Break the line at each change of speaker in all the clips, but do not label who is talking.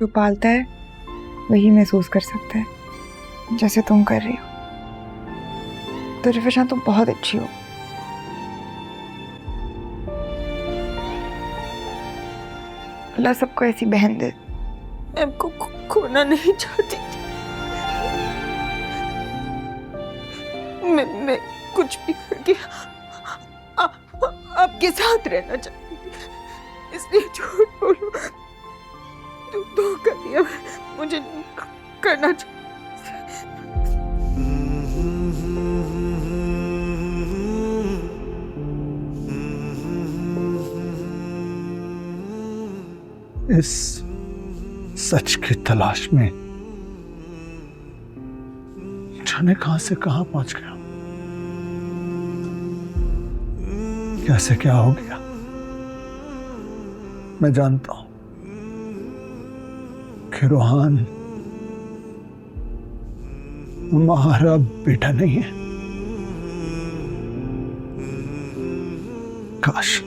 जो पालता है वही महसूस कर सकता है, जैसे तुम कर रही हो। तो रिफिशा तुम बहुत अच्छी हो। अल्लाह सबको ऐसी बहन दे।
मैं आपको खोना नहीं चाहती थी। मैं कुछ भी करके आपके साथ रहना चाहती थी, इसलिए झूठ बोलो, धोखा दिया, मुझे नहीं करना चाहिए।
इस सच की तलाश में जाने कहां से कहां पहुंच गया, कैसे क्या हो गया। मैं जानता हूं कि रोहान हमारा बेटा नहीं है। काश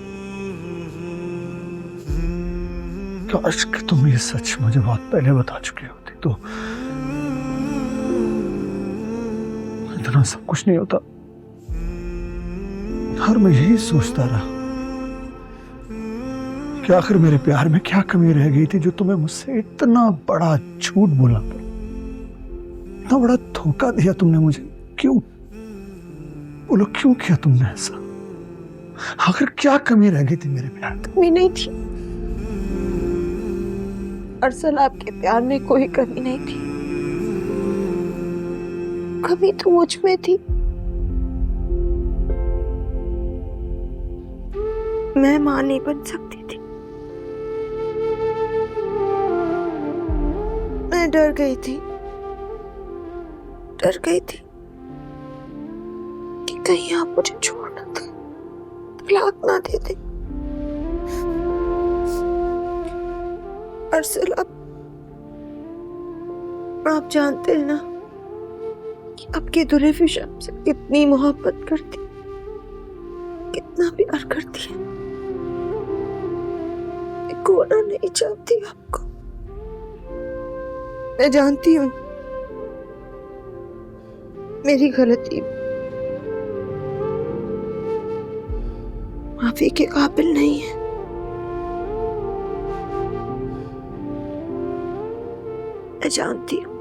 काश कि तुम ये सच मुझे बहुत पहले बता चुकी होती तो इतना सब कुछ नहीं होता। और मैं यही सोचता रहा कि आखिर मेरे प्यार में क्या कमी रह गई थी जो तुम्हें मुझसे इतना बड़ा झूठ बोला पड़ा, इतना बड़ा धोखा दिया तुमने मुझे। क्यों बोलो, क्यों किया तुमने ऐसा? आखिर क्या कमी रह गई थी मेरे प्यार में?
कमी नहीं थी अरसल, आपके प्यार में कोई कमी नहीं थी। कमी तो मुझ में थी। मैं मां नहीं बन सकती थी। मैं डर गई थी कि कहीं आप मुझे छोड़ ना दें, तलाक ना दे दें। अरसल, आप जानते हैं ना कि आपकी रिफिशा से कितनी मोहब्बत करती, कितना प्यार करती है। मैं खोना नहीं चाहती आपको। मैं जानती हूँ मेरी गलती, माफी के काबिल नहीं है। मैं जानती हूँ।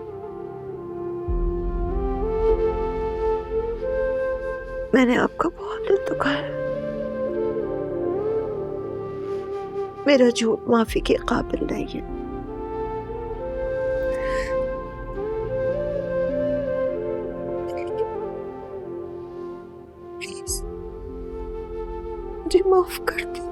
मैंने आपका बहुत दिल दुखाया। मेरा झूठ माफी के काबिल नहीं है। प्लीज मुझे माफ कर दे।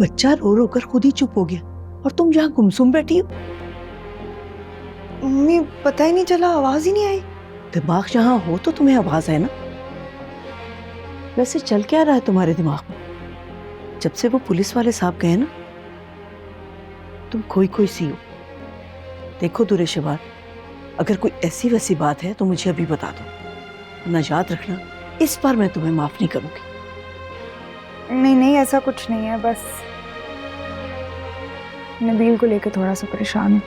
बच्चा रो रो कर खुद ही चुप हो गया और तुम जहाँ गुमसुम बैठी हो।
मम्मी, पता ही नहीं चला, आवाज ही नहीं आई।
दिमाग जहाँ हो तो तुम्हें आवाज है ना। वैसे चल क्या रहा है तुम्हारे दिमाग में? जब से वो पुलिस वाले साहब गए ना, तुम खोई खोई सी हो। देखो दुरेशवार, अगर कोई ऐसी वैसी बात है तो मुझे अभी बता दो, वरना याद रखना इस बार मैं तुम्हें माफ नहीं करूंगी।
नहीं नहीं, ऐसा कुछ नहीं है, बस नबील को लेकर थोड़ा सा परेशान हूँ।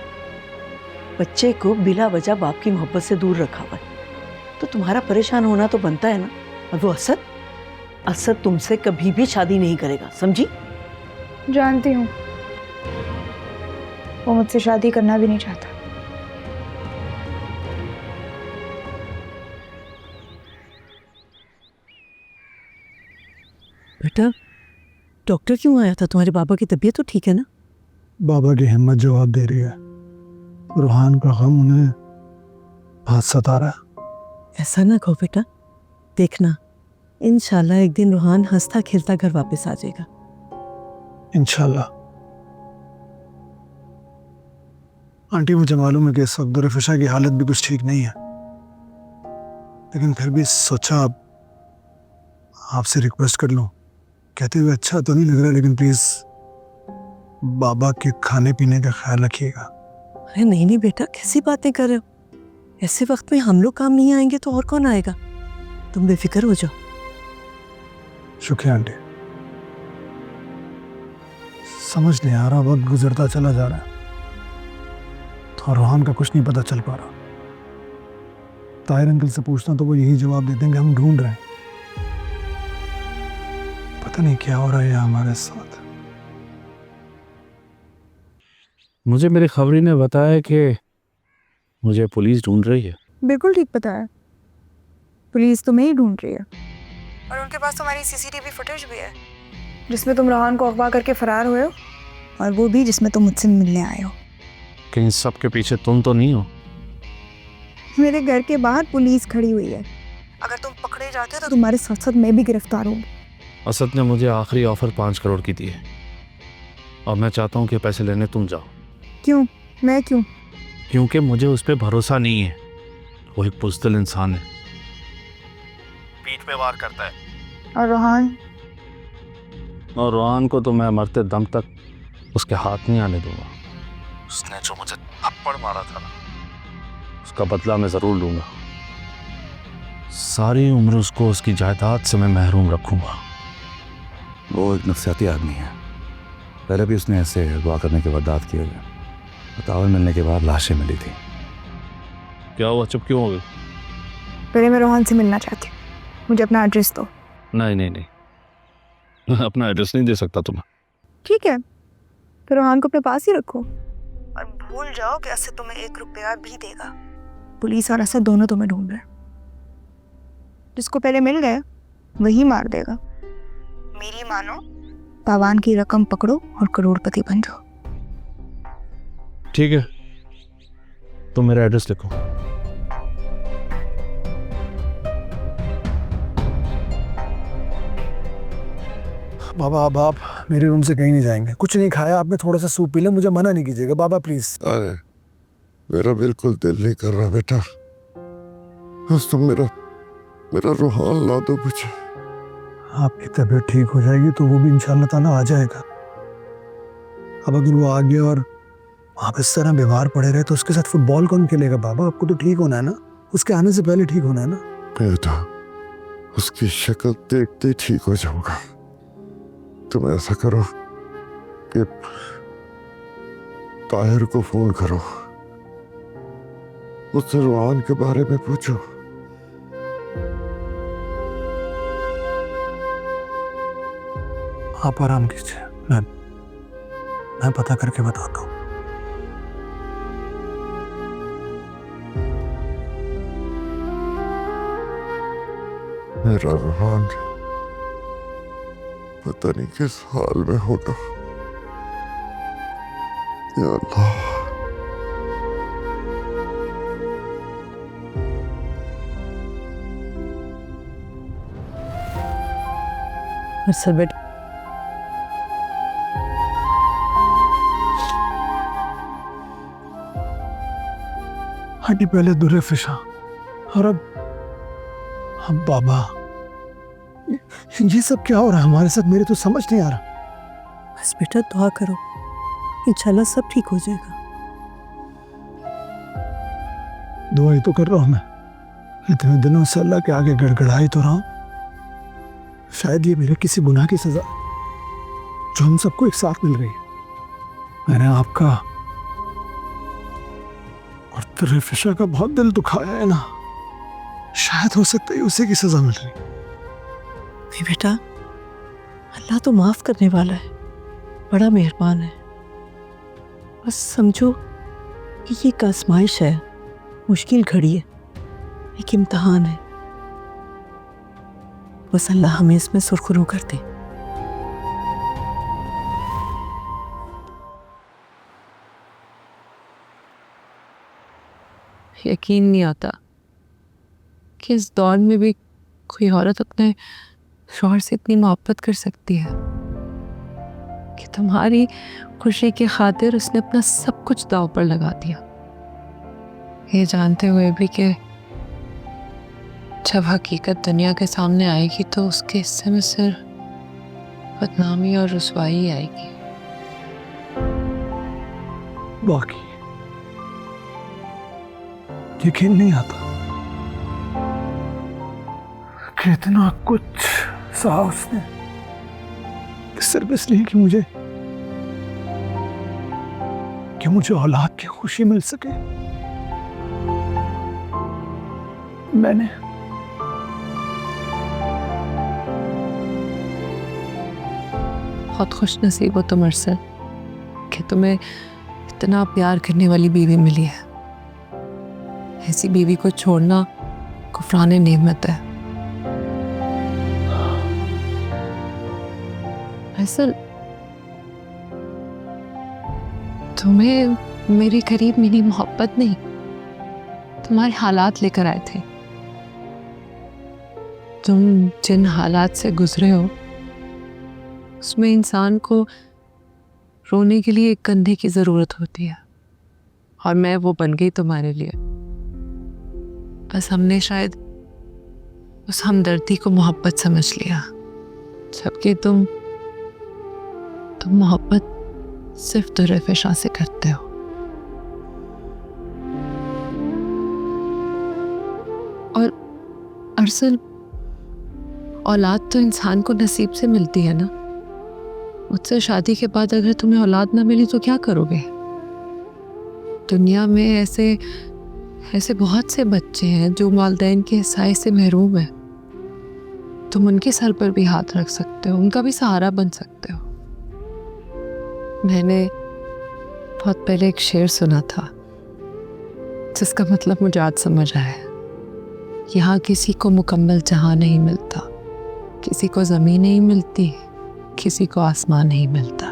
बच्चे को बिला वजह बाप की मोहब्बत से दूर रखा हुआ है, तो तुम्हारा परेशान होना तो बनता है ना। और वो असद तुमसे कभी भी शादी नहीं करेगा, समझी?
जानती हूँ, वो मुझसे शादी करना भी नहीं चाहता।
बेटा, डॉक्टर क्यों आया था? तुम्हारे बाबा की तबीयत तो ठीक है ना?
बाबा की हिम्मत जवाब दे रही है, रूहान का गम उन्हें बहुत सता रहा है।
ऐसा ना कहो बेटा, देखना इंशाल्लाह एक दिन रूहान हंसता खेलता घर वापस आ जाएगा।
इंशाल्लाह। आंटी, मुझे मालूम है कि इस वक्त दुर्फिशा की हालत भी कुछ ठीक नहीं है, लेकिन फिर भी सोचा आपसे रिक्वेस्ट कर लूं। कहते हुए अच्छा तो नहीं लग रहा, लेकिन प्लीज बाबा के खाने पीने का ख्याल रखिएगा।
अरे नहीं नहीं बेटा, कैसी बातें कर रहे हो? ऐसे वक्त में हम लोग काम नहीं आएंगे तो और कौन आएगा? तुम बेफिक्र हो जाओ।
शुक्रिया आंटी। समझ नहीं आ रहा, वक्त गुजरता चला जा रहा है तो रूहान का कुछ नहीं पता चल पा रहा। ताहिर अंकल से पूछता तो वो यही जवाब देते हैं कि हम ढूंढ रहे हैं। पता नहीं क्या हो रहा है हमारे साथ।
मुझे मेरी खबरी ने बताया कि मुझे पुलिस ढूंढ रही है।
बिल्कुल ठीक पता है, पुलिस तुम्हें ही ढूंढ रही है, और उनके पास तुम्हारी सीसीटीवी फुटेज भी है जिसमें तुम रोहान को अगवा करके फरार हुए हो, और वो भी जिसमें तुम मुझसे मिलने आए हो।
कहीं सब के पीछे तुम तो नहीं हो?
मेरे घर के बाहर पुलिस खड़ी हुई है, अगर तुम पकड़े जाते हो तो तुम्हारे साथ साथ मैं भी गिरफ्तार हूँ।
असद ने मुझे आखिरी ऑफर 5 करोड़ की दी है, और मैं चाहता हूँ कि पैसे लेने तुम जाओ।
क्यों? मैं क्यों?
क्योंकि मुझे उस पर भरोसा नहीं है। वो एक बुज़दिल इंसान है, पीठ पे वार करता है।
और रोहान?
और रोहान को तो मैं मरते दम तक उसके हाथ नहीं आने दूंगा। उसने जो मुझे थप्पड़ मारा था ना, उसका बदला मैं जरूर लूंगा। सारी उम्र उसको उसकी जायदाद से मैं महरूम रखूंगा।
वो एक नफसियाती आदमी है। पहले भी उसने ऐसे अगवा करने के वारदात किए हुए। बतावर मिलने के बाद लाशें मिली थी।
क्या हुआ, चुप क्यों हो गई?
पहले मैं रोहान से मिलना चाहती हूँ, मुझे अपना एड्रेस दो।
नहीं नहीं नहीं, मैं अपना एड्रेस नहीं दे सकता तुम्हें।
ठीक है, तो रोहान को अपने पास ही रखो, और भूल जाओ कि असद तुम्हें 1 रुपया भी देगा। पुलिस और असद दोनों तुम्हें ढूंढ रहे हैं, जिसको पहले मिल गए वही मार देगा। मेरी मानो, तावान की रकम पकड़ो और करोड़पति बन जाओ।
ठीक है, तुम मेरा एड्रेस लिखो।
बाबा, अब आप मेरे रूम से कहीं नहीं जाएंगे। कुछ नहीं खाया आपने, थोड़ा सा सूप पी ले, मुझे मना नहीं कीजिएगा बाबा प्लीज।
अरे मेरा बिल्कुल दिल नहीं कर रहा बेटा, बस तुम मेरा रूहान ला दो मुझे।
आपकी तबीयत ठीक हो जाएगी तो वो भी इंशाल्लाह ताला आ जाएगा। अब अगर वो आ गया और आप इस तरह बीमार पड़े रहे तो उसके साथ फुटबॉल कौन खेलेगा बाबा? आपको तो ठीक होना है ना, उसके आने से पहले ठीक होना है ना।
बेटा, उसकी शक्ल देखते ही ठीक हो जाऊंगा। तुम ऐसा करो कि ताहिर को फोन करो, उससे रूहान के बारे में पूछो।
आप आराम कीजिए, मैं पता करके बताता हूँ।
मेरा रूहान पता नहीं किस हाल में होगा। या अल्लाह।
अरसद बेटा,
आंटी पहले दुर्फिशा और अब बाबा। ये सब क्या हो रहा है हमारे साथ? मेरे तो समझ नहीं आ रहा।
बस बेटा दुआ करो, इंशाल्लाह सब ठीक हो जाएगा।
दुआ ही तो कर रहा हूं मैं। इतने दिनों से अल्लाह के आगे गड़गड़ाई तो रहा हूं। शायद ये मेरे किसी गुनाह की सजा जो हम सबको एक साथ मिल रही है। मैंने आपका और तेरे फिशा का बहुत दिल दुखाया है ना, शायद हो सकता है उसी की सजा मिल रही।
नहीं बेटा, अल्लाह तो माफ करने वाला है, बड़ा मेहरबान है। बस समझो कि ये एक आजमाइश है, मुश्किल घड़ी है, एक इम्तिहान है। बस अल्लाह हमें इसमें सुरखरू कर दे।
यकीन नहीं आता कि इस दौर में भी कोई औरत अपने शौहर से इतनी मोहब्बत कर सकती है कि तुम्हारी खुशी की खातिर उसने अपना सब कुछ दांव पर लगा दिया, ये जानते हुए भी कि जब हकीकत दुनिया के सामने आएगी तो उसके हिस्से में सिर्फ बदनामी और रुसवाई आएगी।
बाकी यकीन नहीं आता कि इतना कुछ सहा उसने सिर्फ इसलिए कि मुझे औलाद की खुशी मिल सके। मैंने
बहुत खुश नसीब हो तुम अरसल कि तुम्हें इतना प्यार करने वाली बीवी मिली है। ऐसी बीवी को छोड़ना कुफरान नेमत है। असल तुम्हें मेरे करीब मेरी मोहब्बत नहीं, तुम्हारे हालात लेकर आए थे। तुम जिन हालात से गुजरे हो उसमें इंसान को रोने के लिए एक कंधे की जरूरत होती है, और मैं वो बन गई तुम्हारे लिए। बस हमने शायद उस हमदर्दी को मोहब्बत समझ लिया, जबकि तुम मोहब्बत सिर्फ दुर्फिशा से करते हो। और अरसल, औलाद तो इंसान को नसीब से मिलती है ना। मुझसे शादी के बाद अगर तुम्हें औलाद ना मिली तो क्या करोगे? दुनिया में ऐसे बहुत से बच्चे हैं जो वालिदैन के साए से महरूम हैं। तुम उनके सर पर भी हाथ रख सकते हो, उनका भी सहारा बन सकते हो। मैंने बहुत पहले एक शेर सुना था जिसका मतलब मुझे आज समझ आया। यहाँ किसी को मुकम्मल जहां नहीं मिलता, किसी को ज़मीन नहीं मिलती, किसी को आसमान नहीं मिलता।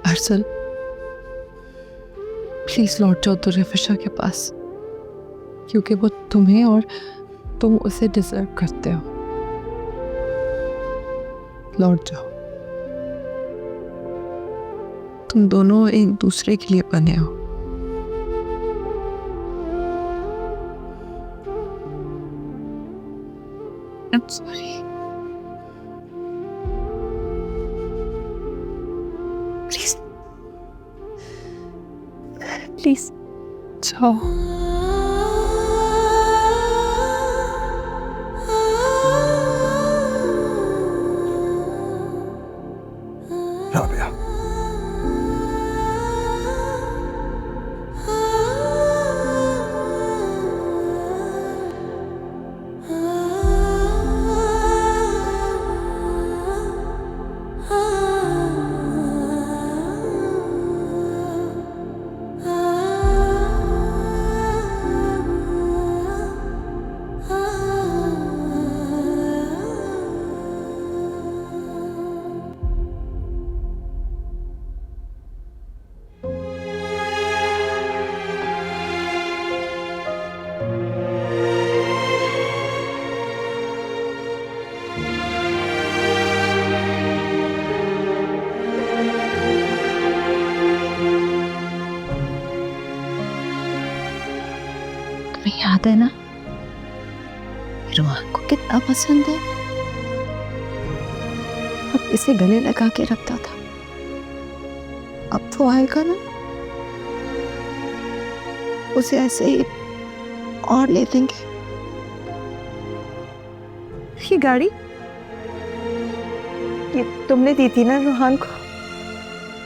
अरसल, प्लीज लौट जाओ दुर्फिशा के पास, क्योंकि वो तुम्हें और तुम उसे डिजर्व करते हो। लौट जाओ, तुम दोनों एक दूसरे के लिए बने हो। I'm sorry. Please. Please. जाओ।
राबिया,
पता है ना रोहन को कितना पसंद है। अब इसे गले लगा के रखता था, अब तो आएगा ना, उसे ऐसे ही और ले देंगे। ये गाड़ी ये तुमने दी थी ना रोहन को,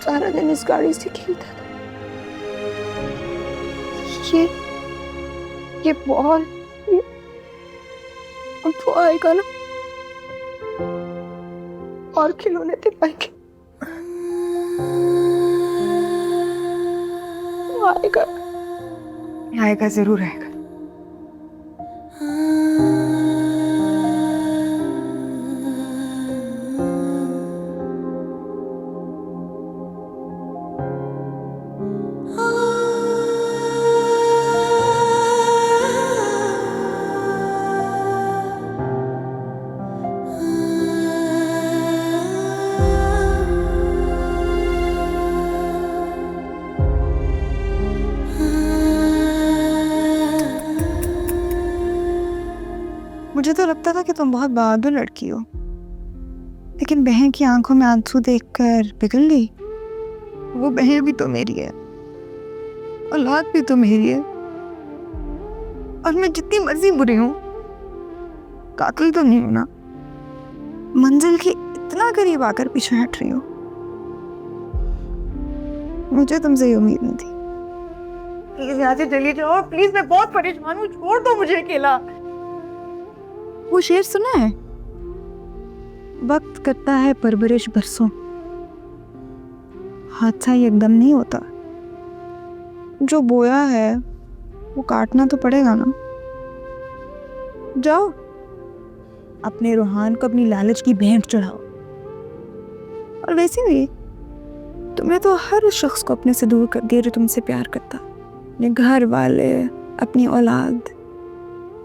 सारा दिन इस गाड़ी से खेलता था। ये बॉल अब तो आएगा ना और खिलौने दिलाएंगे। वो आएगा, आएगा, जरूर आएगा। मुझे तो लगता था कि तुम बहुत बहादुर लड़की हो, लेकिन बहन की आंखों में आंसू देखकर पिघल गई। वो बहन भी तो मेरी है, औलाद भी तो मेरी है, और मैं जितनी मर्जी बुरी हूं कातिल तो नहीं हूं ना। मंजिल के इतना करीब आकर पीछे हट रही हो, मुझे तुमसे ये उम्मीद नहीं थी। प्लीज यहाँ से चली जाओ, प्लीज, मैं बहुत परेशान हूँ, छोड़ दो मुझे अकेला। वो शेर सुना है, वक्त करता है परवरिश बरसों, हादसा एकदम नहीं होता, जो बोया है वो काटना तो पड़ेगा ना। जाओ अपने रोहान को अपनी लालच की भेंट चढ़ाओ। और वैसे भी तुमने तो हर उस शख्स को अपने से दूर कर दिया जो तुमसे प्यार करता, अपने घर वाले, अपनी औलाद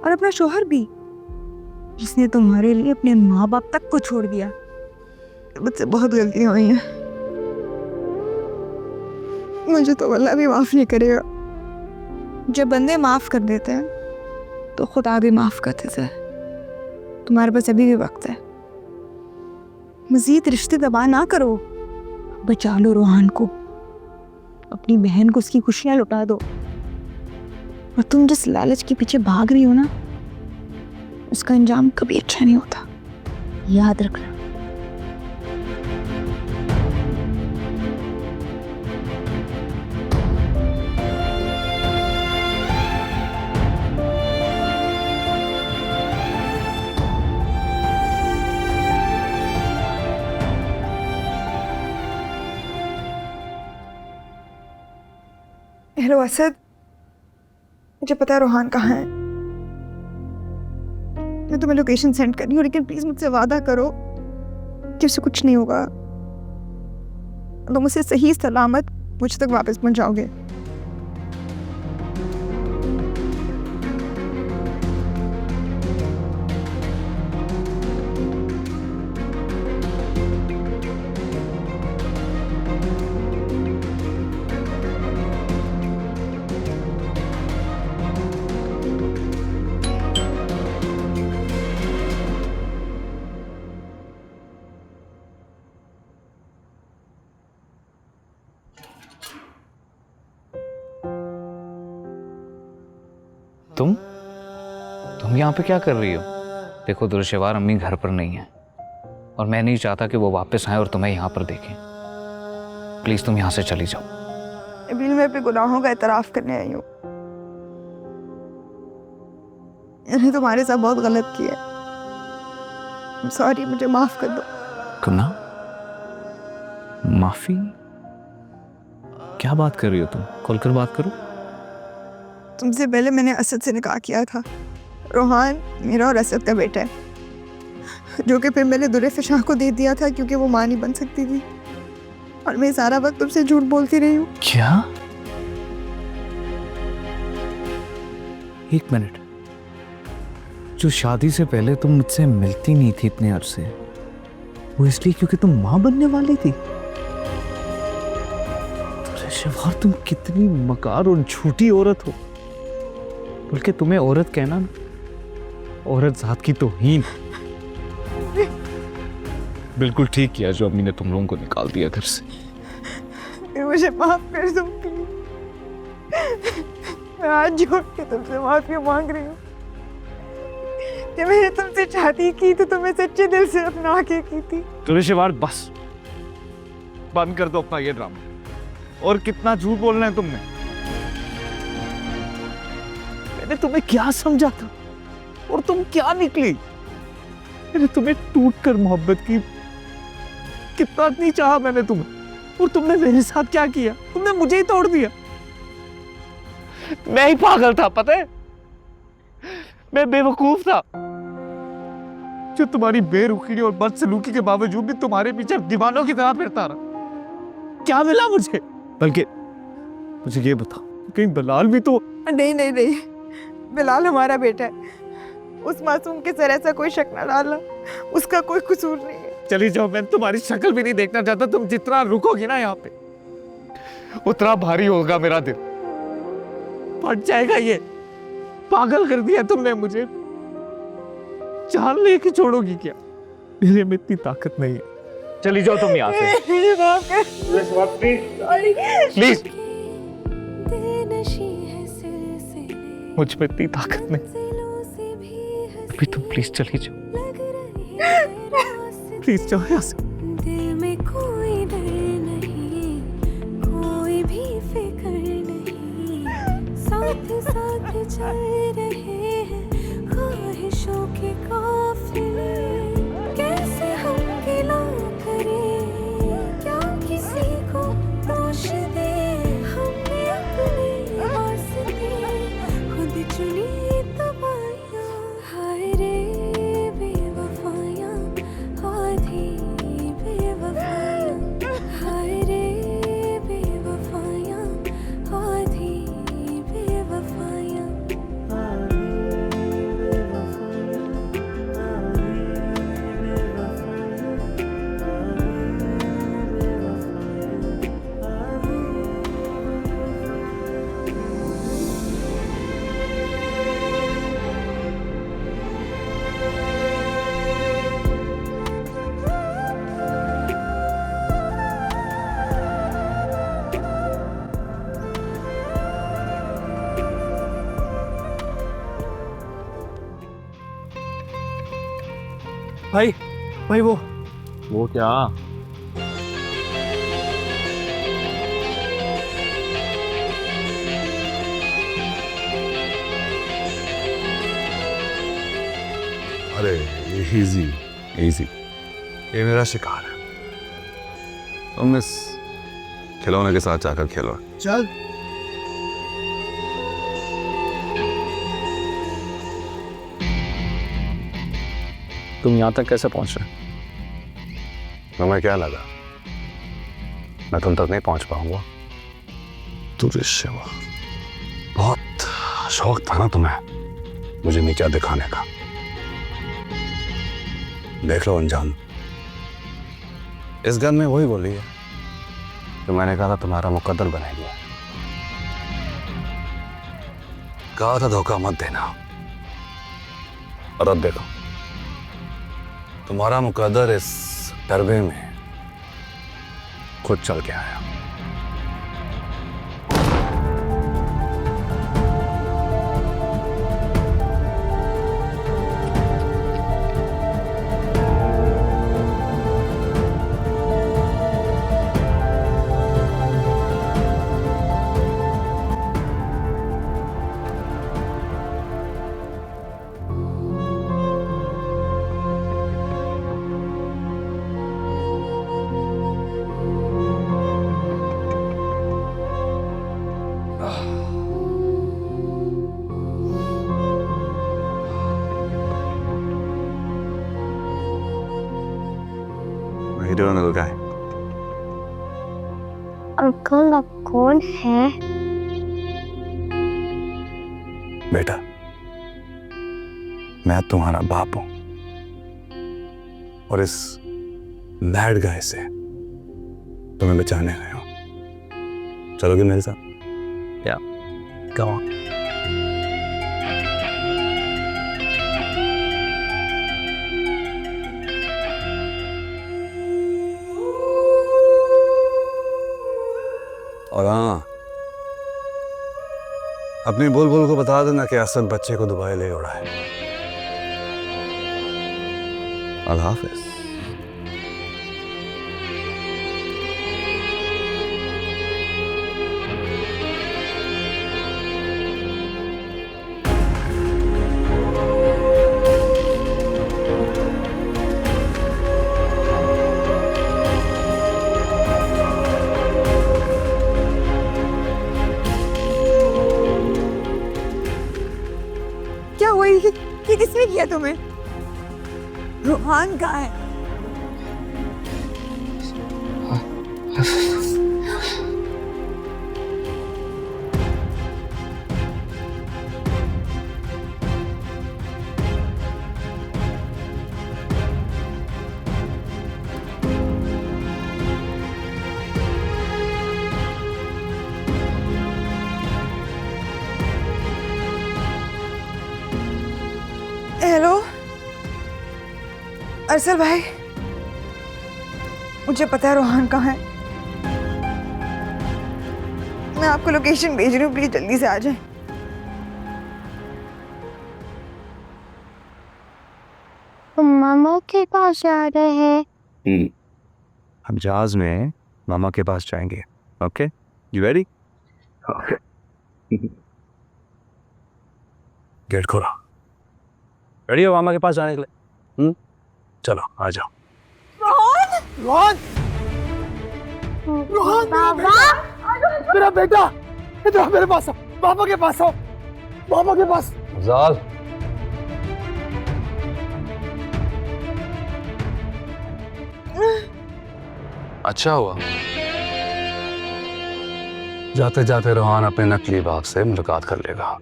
और अपना शोहर भी, जिसने तुम्हारे लिए अपने माँ बाप तक को छोड़ दिया। मुझसे बहुत गलतियां हुई हैं, मुझे तो अल्लाह भी माफ नहीं करेगा। जब बंदे माफ कर देते हैं तो खुदा भी माफ कर देता है। तुम्हारे पास अभी भी वक्त है, मजीद रिश्ते दबा ना करो, बचा लो रोहान को, अपनी बहन को उसकी खुशियां लुटा दो। और तुम जिस लालच के पीछे भाग रही हो ना, उसका अंजाम कभी अच्छा नहीं होता, याद रखना। हेलो असद, मुझे पता है रोहान कहाँ है, मैं तुम्हें लोकेशन सेंड कर रही हूँ, लेकिन प्लीज मुझसे वादा करो कि उसे कुछ नहीं होगा, तुम उसे सही सलामत मुझ तक वापस पहुंचाओगे।
तुम यहाँ पे क्या कर रही हो? देखो दुर्शेवार, अम्मी घर पर नहीं है और मैं नहीं चाहता कि वो वापस आए और तुम्हें यहाँ पर देखें। प्लीज तुम यहाँ से चली जाओ।
अभी मैं अपने गुनाहों का एतराफ करने आई हूँ, मैंने तुम्हारे साथ बहुत गलत किया है, सॉरी, मुझे माफ कर दो।
गुनाह? माफी? क्या बात कर रही हो तुम? खोलकर बात करो।
तुमसे पहले मैंने असद से निकाह किया था। रोहान मेरा और असद का बेटा है, जो कि फिर मैंने दुर्फिशाह को दे दिया था क्योंकि वो मां नहीं बन सकती थी, और मैं सारा वक्त तुमसे झूठ बोलती रही हूँ।
क्या? एक मिनट, जो शादी से पहले तुम मुझसे मिलती नहीं थी इतने अरसे, वो इसलिए क्योंकि तुम मां बनने वाली थी? तुम कितनी मकार और झूठी औरत हो। बल्कि तुम्हें औरत कहना ना, औरत जात की तौहीन। बिल्कुल ठीक किया जो अम्मी ने तुम लोगों को निकाल दिया घर से।
मुझे माफ कर दो प्लीज। मैं हाथ जोड़ के तुमसे माफी मांग रही हूँ। जब मैंने तुमसे शादी की तो तुम्हें सच्चे दिल से अपना के की थी।
तुरेशवार बस बंद कर दो अपना ये ड्रामा। और कितना झूठ बोलना है तुमने? मैंने तुम्हें क्या समझा था और तुम क्या निकली? मैंने तुम्हें टूट कर मोहब्बत की, कितना नहीं चाहा मैंने तुम्हें, और तुमने मेरे साथ क्या किया? तुमने मुझे ही तोड़ दिया। मैं ही पागल था, पता है? मैं बेवकूफ था जो तुम्हारी बेरुखी और बदसलूकी के बावजूद भी तुम्हारे पीछे दीवानों की तरह फिरता रहा। क्या मिला मुझे? बल्कि मुझे ये बताओ, कहीं बिलाल भी तो?
नहीं नहीं नहीं, बिलाल हमारा बेटा है। उस मासूम के सर ऐसा कोई शक न डालना, उसका कोई कसूर नहीं है।
चली जाओ, मैं तुम्हारी शक्ल भी नहीं देखना चाहता। तुम जितना रुकोगी ना यहाँ पे, उतना भारी होगा मेरा दिल। फट जाएगा ये। पागल कर दिया तुमने मुझे। जान लेके छोड़ोगी क्या? मेरे में इतनी ताकत नहीं है। चली जाओ तुम यहाँ से। प्लीज, मुझ में इतनी ताकत नहीं। अभी तुम प्लीज चली जाओ, प्लीज जाओ यहाँ से।
दिल में कोई डर नहीं, कोई भी फिक्र नहीं, साथ साथ चल रहे हैं ख्वाहिशों के काफिले। कैसे हम गिला करें, क्या किसी को दोष दे? हमने अपने वास्ते खुद चुनी तबाहियां। हाय रे बेवफायां, आधी बेवफायां। हाय रे बेवफायां, आधी बेवफायां।
भाई, भाई वो क्या?
अरे इजी इजी, ये मेरा शिकार है। तुम इस खिलौने के साथ जाकर खेलो।
चल।
तुम यहाँ तक कैसे पहुंच रहे?
तुम्हें क्या लगा मैं तुम तक नहीं पहुंच पाऊंगा? तुरेशवा, बहुत शौक था ना तुम्हें मुझे नीचा दिखाने का। देख लो अंजाम। इस गन में वही बोली है जो मैंने कहा था तुम्हारा मुकद्दर बनेगी। कहा था धोखा मत देना, और अब देखो तुम्हारा मुकद्दर इस डरबे में खुद चल के आया। What are you doing, little guy?
Uncle आप कौन है?
बेटा, मैं तुम्हारा बाप हूं और इस बैड गाय से तुम्हें बचाने आया हूं। चलोगे मेरे साथ?
Yeah, come on.
और हाँ, अपनी बुलबुल को बता देना कि असद बच्चे को दुबई ले उड़ा है। अल्लाह हाफिज।
क्या हुआ? ये किसने किया तुम्हें? रोहान कहाँ है? हेलो अरसल भाई, मुझे पता है रोहान कहाँ है। मैं आपको लोकेशन भेज रही हूँ, प्लीज जल्दी से आ जाए।
मामा के पास जा रहे हैं।
हम जहाज में मामा के पास जाएंगे। Okay, you ready?
Okay. Gate खोला।
रेडी हो मामा के पास जाने के लिए? चलो आ जाओ।
रोहन, रोहन मेरा बेटा, इधर मेरे पास आओ, पापा के पास आओ, पापा के पास।
जाल अच्छा हुआ जाते जाते रोहान अपने नकली बाप से मुलाकात कर लेगा।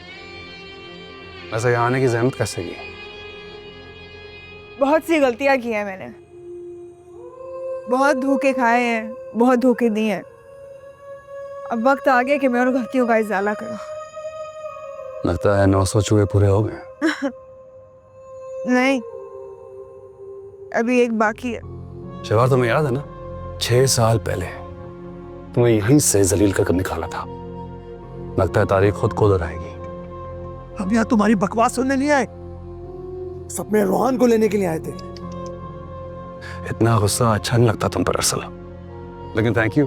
वैसे यहाँ आने की जहमत कैसे की?
बहुत सी गलतियां की हैं मैंने, बहुत धोखे खाए हैं, बहुत धोखे दिए हैं। अब वक्त आ गया कि मैं उन गलतियों का इजाला करूं।
लगता है 900 चूहे पूरे हो गए।
नहीं, अभी एक बाकी है।
शवार, तुम्हें याद है ना, 6 साल पहले तुम्हें यहीं से जलील कर निकाला था। लगता है तारीख खुद को दोहराएगी।
हम यहाँ तुम्हारी बकवास सुनने नहीं आए, सपने रोहन को लेने के लिए आए थे।
इतना गुस्सा अच्छा नहीं लगता तुम पर अरसल, लेकिन थैंक यू,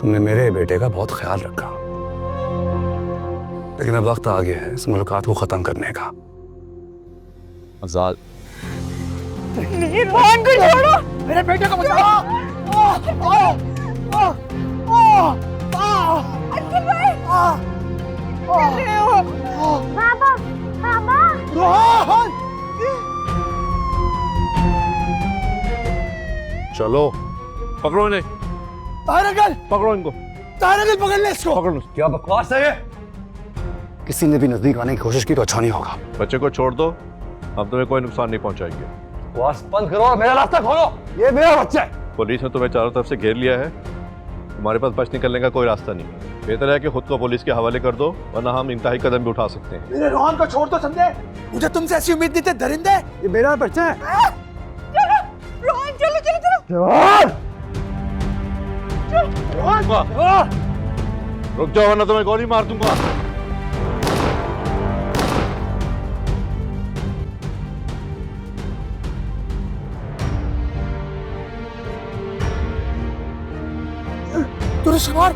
तुमने मेरे बेटे का बहुत ख्याल रखा। लेकिन अब वक्त आ गया है इस मुलाकात को खत्म करने का।
अफजाल,
रोहन को छोड़ो,
मेरे बेटे को बचाओ।
पापा पापा
रोहन,
चलो पकड़ो इन्हें,
ताहिर अंकल,
पकड़ो इनको,
ताहिर अंकल पकड़ ले इसको।
पकड़ो।
क्या बकवास है ये? किसी ने भी नजदीक आने की कोशिश की तो अच्छा नहीं होगा।
बच्चे को छोड़ दो, हम तुम्हें कोई नुकसान नहीं पहुंचाएंगे।
बकवास बंद करो और मेरा रास्ता खोलो। ये मेरा बच्चा है।
पुलिस ने तुम्हें चारों तरफ से घेर लिया है, तुम्हारे पास बच निकलने का कोई रास्ता नहीं है। बेहतर है कि खुद को पुलिस के हवाले कर दो, वरना हम इंतहाई कदम भी उठा सकते हैं।
मेरे रोहन को छोड़ दो समझे, मुझे तुमसे ऐसी उम्मीद नहीं थी दरिंदे। ये मेरा बच्चा है।
रोहन चलो चलो चलो।
रुक जाओ वरना तुम्हें गोली मार दूंगा।
दुरुशमार,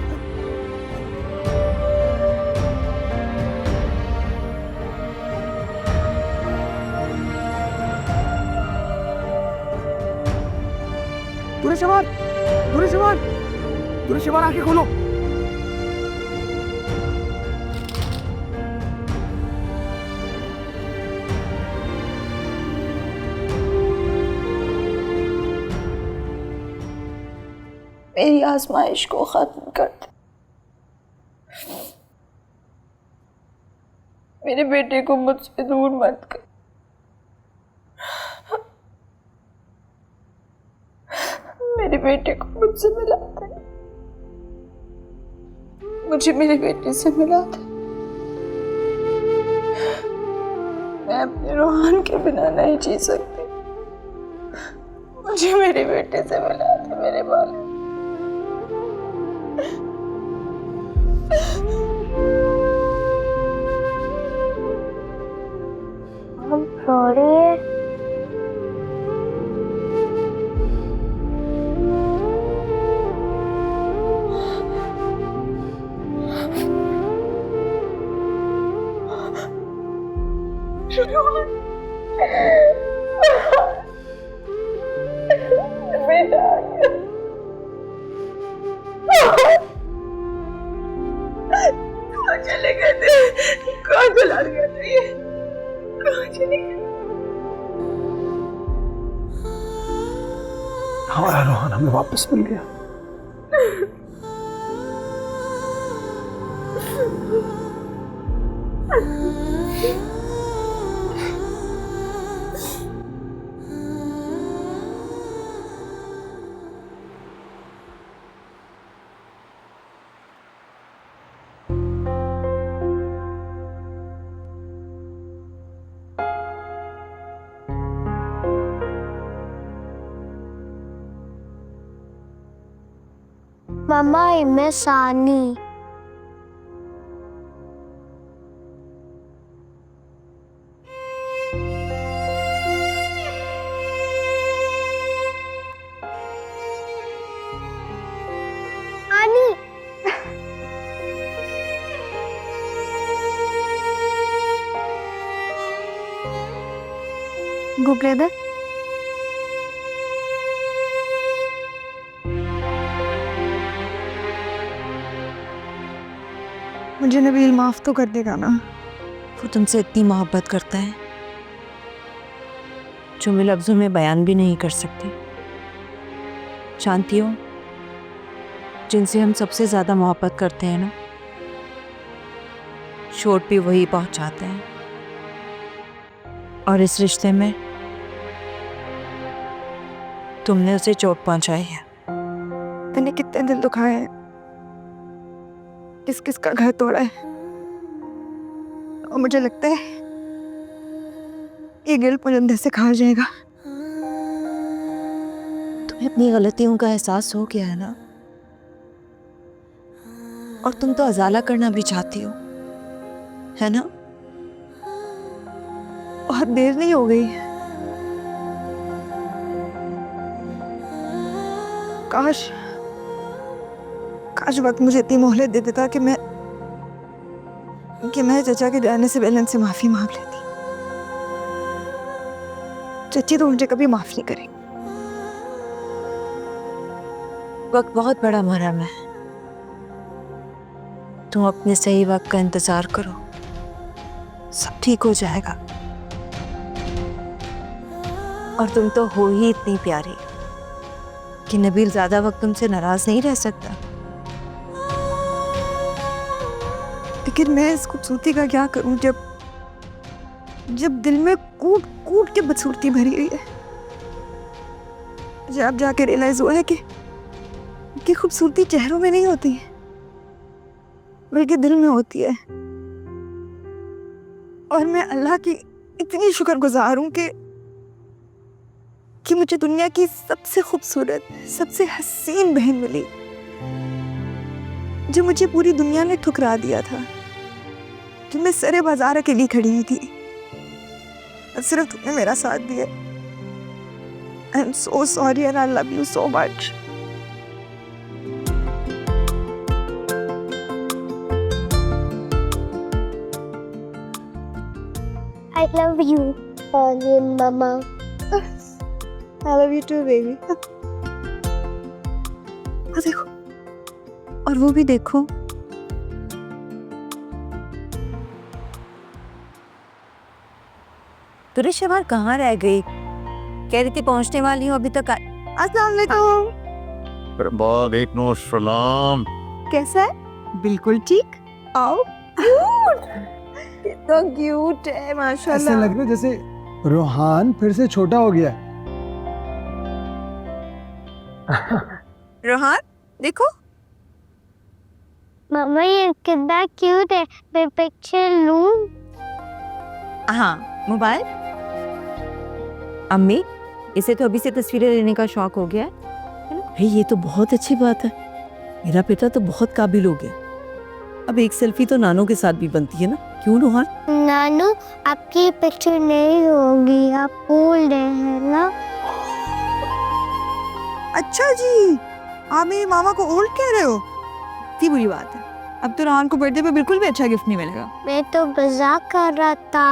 दुरुशमार, दुरुशमार, दुरुशमार, आंखें खोलो।
मेरी आजमाइश को खत्म कर दे। मेरे बेटे को मुझसे दूर मत कर। मेरे बेटे को मुझसे मिला दे, मुझे मेरे बेटे से मिला दे। मैं अपने रोहान के बिना नहीं जी सकती। मुझे मेरे बेटे से मिला दे, मेरे बाल।
हम सॉरी
चले गए थे, कहाँ चला गया था ये, कहाँ चले गए?
हमारा रोहन हमें वापस मिल गया।
Mama, I miss Annie. Annie.
Go play there. मुझे नबील माफ तो कर देगा ना?
वो तुमसे इतनी मोहब्बत करता है जो मैं लफ्जों में बयान भी नहीं कर सकती। जानती हो, जिनसे हम सबसे ज्यादा मोहब्बत करते हैं ना, चोट भी वही पहुंचाते हैं। और इस रिश्ते में तुमने उसे चोट पहुंचाई है।
मैंने कितने दिल दुखाए हैं, किस किस का घर तोड़ा है, और मुझे लगता है ये गिल्ट मुझे अंदर से खा जाएगा।
तुम्हें अपनी गलतियों का एहसास हो गया है ना, और तुम तो अजाला करना भी चाहती हो, है ना?
बहुत देर नहीं हो गई? काश काश वक्त मुझे इतनी मोहलत दे देता कि मैं चचा के जाने से पहले उनसे माफी मांग लेती। चची तो मुझे कभी माफ नहीं करेगी।
वक्त बहुत बड़ा मरहम है, तुम अपने सही वक्त का इंतजार करो, सब ठीक हो जाएगा। और तुम तो हो ही इतनी प्यारी कि नबील ज्यादा वक्त तुमसे नाराज नहीं रह सकता।
लेकिन मैं इस खूबसूरती का क्या करूं जब दिल में कूट कूट के बदसूरती भरी हुई है। जब जाके रियलाइज हुआ है कि खूबसूरती चेहरों में नहीं होती है, बल्कि दिल में होती है। और मैं अल्लाह की इतनी शुक्रगुजार हूं कि मुझे दुनिया की सबसे खूबसूरत, सबसे हसीन बहन मिली, जो मुझे पूरी दुनिया ने ठुकरा दिया था, जो मैं सरे बाजार अकेली खड़ी हुई थी, और सिर्फ तुमने मेरा साथ दिया। I am so sorry and I love you so much.
I love you, Annie, Mama.
I love you too, baby. देखो, और वो भी देखो।
तुरे शबार कहाँ रह गई? कह रही थी पहुंचने वाली हूँ, अभी तक
अस्सलाम वालेकुम।
वालेकुम सलाम।
कैसा है? बिल्कुल ठीक। आओ। कितना क्यूट है, माशाल्लाह।
ऐसे लग रहा है जैसे रोहान फिर से छोटा हो गया।
रोहान देखो।
मम्मा ये कितना क्यूट है, मैं पिक्चर लूं?
हाँ, मोबाइल। अम्मी, इसे तो अभी से तस्वीरें लेने का शौक हो गया है ना?
भाई ये तो बहुत अच्छी बात है, मेरा बेटा तो बहुत काबिल हो गया। अब एक सेल्फी तो नानू के साथ भी बनती है ना, क्यों रोहान?
नानू आपकी पिक्चर नहीं होगी, आप भूल रहे हैं ना।
अच्छा जी, आप मेरी मामा को ओल्ड कह रहे हो? इतनी बुरी बात है, अब तो रोहान को बर्थडे पे बिल्कुल भी अच्छा गिफ्ट नहीं मिलेगा।
मैं तो मजाक कर रहा था।